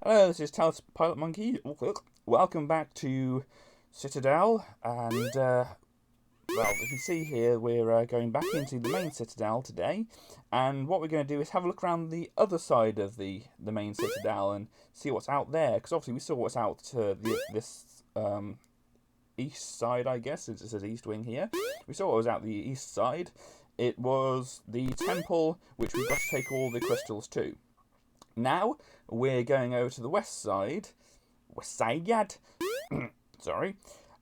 Hello, this is Talos Pilot Monkey. Welcome back to Citadel, and well, you can see here we're going back into the main Citadel today, and what we're going to do is have a look around the other side of the main Citadel and see what's out there, because obviously we saw what's out to this east side, I guess. It says east wing here. We saw what was out the east side. It was the temple, which we've got to take all the crystals to. Now we're going over to the west side, sorry,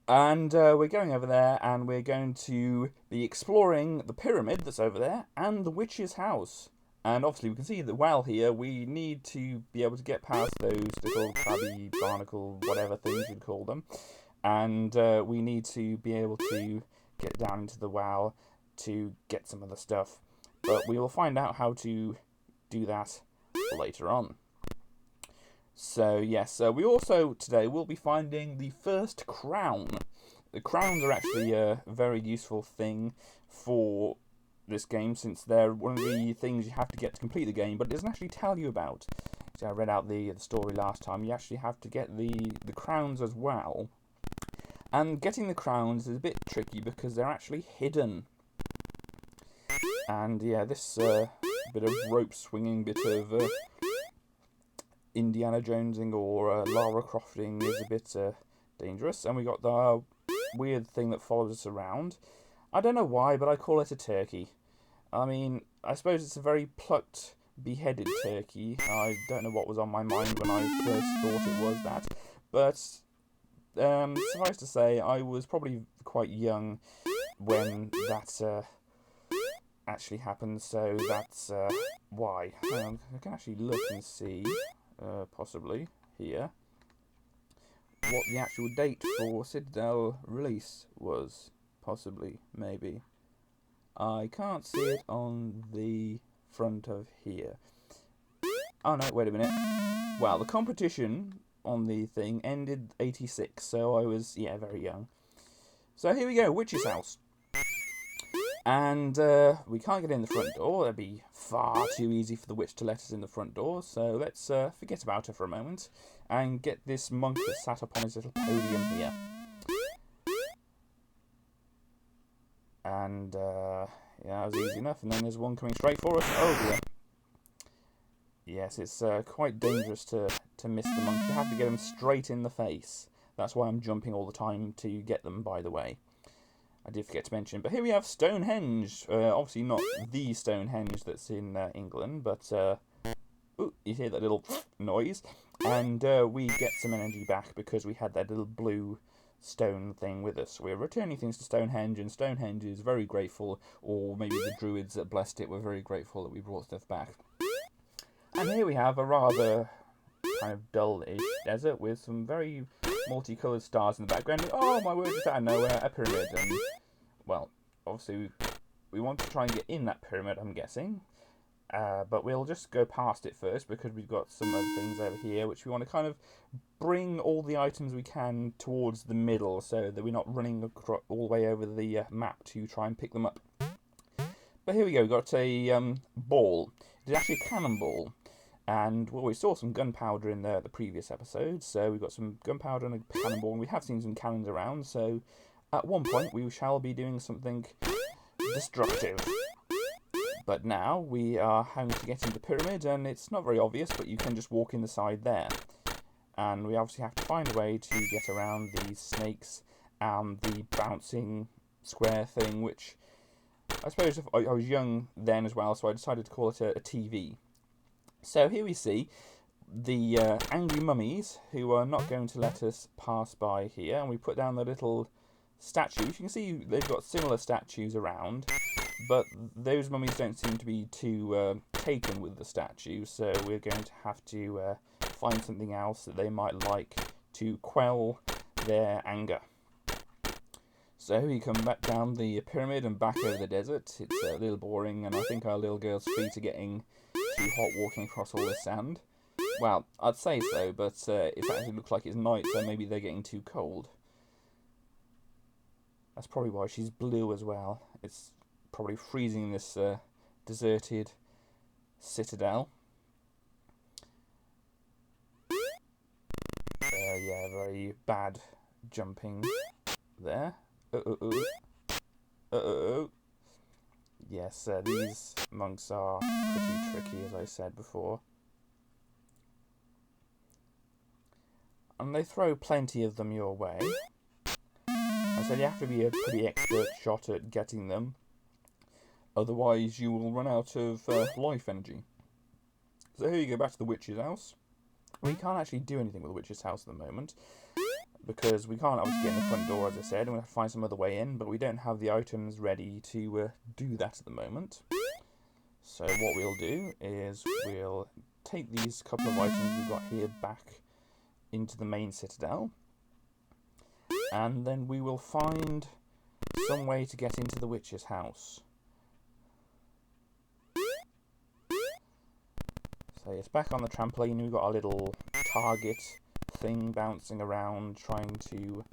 and we're going over there, and we're going to be exploring the pyramid that's over there and the witch's house. And obviously, we can see the well here. We need to be able to get past those little crabby, barnacle, whatever things you'd call them, and we need to be able to get down into the well to get some of the stuff. But we will find out how to do that later on. So yes, we also today will be finding the first crown. The crowns are actually a very useful thing for this game, since they're one of the things you have to get to complete the game, but it doesn't actually tell you about. So I read out the story last time. You actually have to get the crowns as well, and getting the crowns is a bit tricky because they're actually hidden. And yeah, this bit of rope swinging, bit of Indiana Jonesing or Lara Crofting is a bit dangerous. And we got the weird thing that follows us around. I don't know why, but I call it a turkey. I mean, I suppose it's a very plucked, beheaded turkey. I don't know what was on my mind when I first thought it was that. But suffice to say, I was probably quite young when that actually happened, so that's why. I can actually look and see, possibly here, what the actual date for Citadel release was. Possibly, maybe. I can't see it on the front of here. Oh no, wait a minute. Well, the competition on the thing ended 86, so I was, yeah, very young. So here we go, Witch's House. And we can't get in the front door. That'd be far too easy for the witch to let us in the front door. So let's forget about her for a moment and get this monk that sat up on his little podium here. And yeah, that was easy enough. And then there's one coming straight for us. Oh dear. Yes, it's quite dangerous to miss the monk. You have to get them straight in the face. That's why I'm jumping all the time to get them, by the way. I did forget to mention, but here we have Stonehenge. Obviously not the Stonehenge that's in England, but ooh, you hear that little noise, and we get some energy back because we had that little blue stone thing with us. We're returning things to Stonehenge, and Stonehenge is very grateful, or maybe the druids that blessed it were very grateful that we brought stuff back. And here we have a rather kind of dull-ish desert with some very multicoloured stars in the background. Oh my word, it's out of nowhere, a pyramid. And well, obviously we want to try and get in that pyramid, I'm guessing, but we'll just go past it first because we've got some other things over here which we want to kind of bring all the items we can towards the middle so that we're not running all the way over the map to try and pick them up. But here we go, we've got a ball. It's actually a cannonball. And well, we saw some gunpowder in the previous episode, so we've got some gunpowder and a cannonball, and we have seen some cannons around, so at one point we shall be doing something destructive. But now we are having to get into the pyramid, and it's not very obvious, but you can just walk in the side there. And we obviously have to find a way to get around these snakes and the bouncing square thing, which I suppose I was young then as well, so I decided to call it a TV. So here we see the angry mummies who are not going to let us pass by here, and we put down the little statues. You can see they've got similar statues around, but those mummies don't seem to be too taken with the statues, so we're going to have to find something else that they might like to quell their anger. So we come back down the pyramid and back over the desert. It's a little boring, and I think our little girl's feet are getting too hot walking across all this sand. Well, I'd say so, but it actually looks like it's night, so maybe they're getting too cold. That's probably why she's blue as well. It's probably freezing in this deserted citadel. very bad jumping there. Yes, these monks are pretty tricky, as I said before. And they throw plenty of them your way. I said you have to be a pretty expert shot at getting them. Otherwise you will run out of life energy. So here you go, back to the witch's house. We can't actually do anything with the witch's house at the moment, because we can't obviously get in the front door, as I said, and we have to find some other way in, but we don't have the items ready to do that at the moment. So what we'll do is we'll take these couple of items we've got here back into the main citadel, and then we will find some way to get into the witch's house. So it's back on the trampoline. We've got our little target thing bouncing around trying to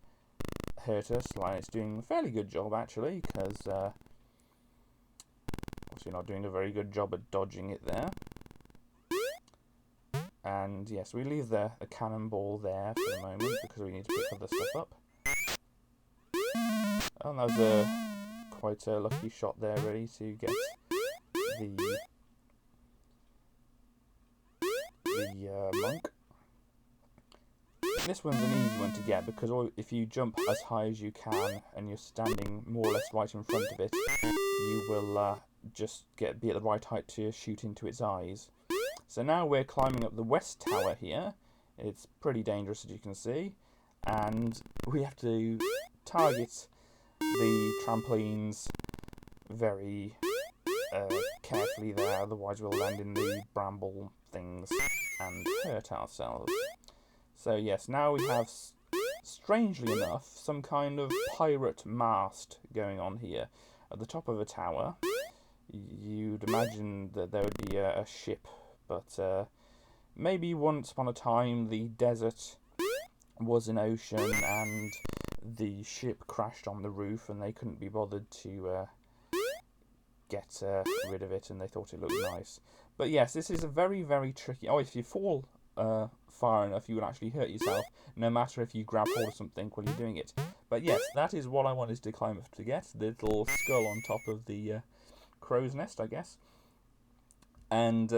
hurt us. Like, it's doing a fairly good job actually, because obviously not doing a very good job at dodging it there. And yes, we leave the cannonball there for the moment because we need to pick other stuff up. Oh, and that was quite a lucky shot there, really, to get the monk. This one's an easy one to get, because if you jump as high as you can and you're standing more or less right in front of it, you will just be at the right height to shoot into its eyes. So now we're climbing up the west tower here. It's pretty dangerous, as you can see, and we have to target the trampolines very carefully there, otherwise we'll land in the bramble things and hurt ourselves. So yes, now we have, strangely enough, some kind of pirate mast going on here. At the top of a tower, you'd imagine that there would be a ship, but maybe once upon a time the desert was an ocean and the ship crashed on the roof and they couldn't be bothered to get rid of it, and they thought it looked nice. But yes, this is a very, very tricky... Oh, if you fall far enough, you will actually hurt yourself, no matter if you grab hold of something while you're doing it. But yes, that is what I wanted to climb up to get, the little skull on top of the crow's nest, I guess. And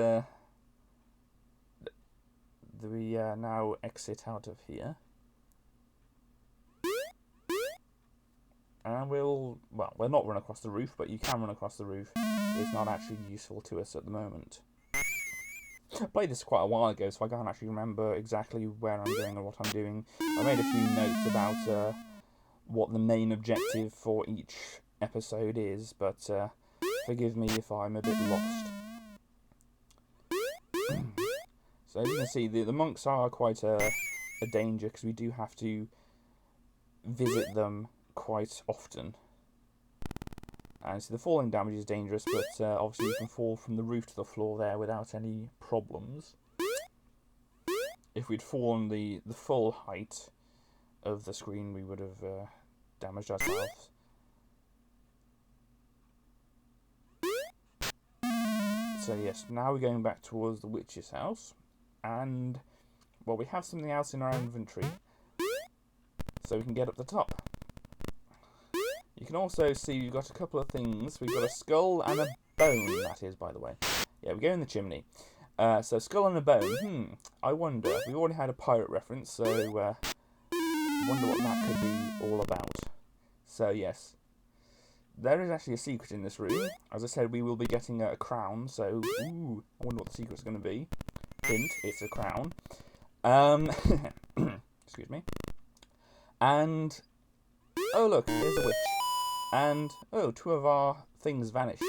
we now exit out of here. And we'll not run across the roof, but you can run across the roof. It's not actually useful to us at the moment. I played this quite a while ago, so I can't actually remember exactly where I'm going or what I'm doing. I made a few notes about what the main objective for each episode is, but forgive me if I'm a bit lost. So as you can see, the monks are quite a danger, because we do have to visit them quite often. And so the falling damage is dangerous, but obviously you can fall from the roof to the floor there without any problems. If we'd fallen the full height of the screen, we would have damaged ourselves. So yes, now we're going back towards the witch's house, and well, we have something else in our inventory, so we can get up the top. You can also see we've got a couple of things. We've got a skull and a bone, that is, by the way. Yeah, we go in the chimney. So skull and a bone. I wonder. We already had a pirate reference, so I wonder what that could be all about. So yes, there is actually a secret in this room. As I said, we will be getting a crown, so ooh, I wonder what the secret's going to be. Hint, it's a crown. Excuse me. And oh look, there's a witch. And oh, two of our things vanished.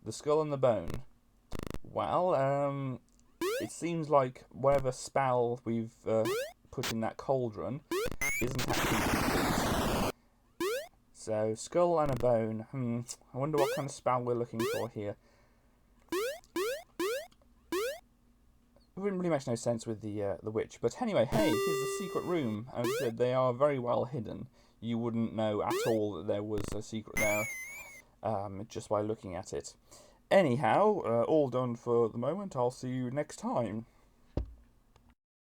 The skull and the bone. Well, it seems like whatever spell we've put in that cauldron isn't actually complete. So, skull and a bone. I wonder what kind of spell we're looking for here. It wouldn't really make no sense with the witch. But anyway, hey, here's the secret room. As I said, they are very well hidden. You wouldn't know at all that there was a secret there just by looking at it. Anyhow, all done for the moment. I'll see you next time.